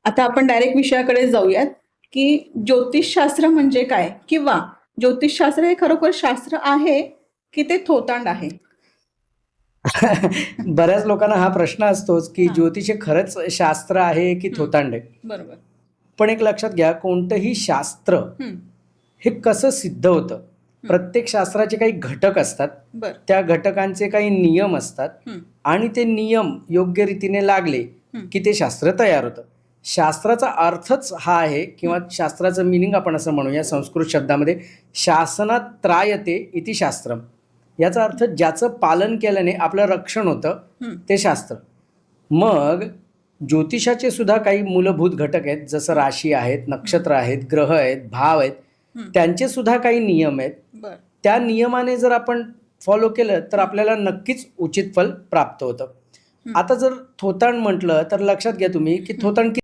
आता आपण डायरेक्ट विषयाकडे जाऊयात, की ज्योतिषशास्त्र म्हणजे काय? किंवा ज्योतिषशास्त्र हे खरोखर शास्त्र आहे, की ते थोतांड आहे? बऱ्याच लोकांना हा प्रश्न असतोच, की हां. ज्योतिष हे खरंच शास्त्र आहे की हं. थोतांड आहे? बरोबर. पण एक लक्षात घ्या, कोणतंही शास्त्र हं. हे कसं सिद्ध होतं? हं. प्रत्येक शास्त्राचे काही घटक असतात. बरं. त्या घटकांचे काही नियम असतात हं. आणि ते नियम योग्य रीतीने लागले, हं. की ते शास्त्र तयार होतं. शास्त्राचा अर्थच हा आहे किंवा शास्त्राचं मीनिंग आपण असं म्हणूया संस्कृत शब्दामध्ये शासनात त्रायते इति शास्त्रम. याचा अर्थ ज्याचं पालन केल्याने आपलं रक्षण होतं हं. ते शास्त्र. मग ज्योतिषाचे सुद्धा काही मूलभूत घटक आहेत, जसं राशी आहेत, नक्षत्र आहेत, ग्रह आहेत, भाव आहेत. हं. त्यांचे सुद्धा काही नियम आहेत. बरं. त्या नियमाने जर आपण फॉलो केलं तर आपल्याला नक्कीच उचित फल प्राप्त होतं. हं. आता जर थोतांड म्हटलं तर लक्षात घ्या तुम्ही, की थोतांड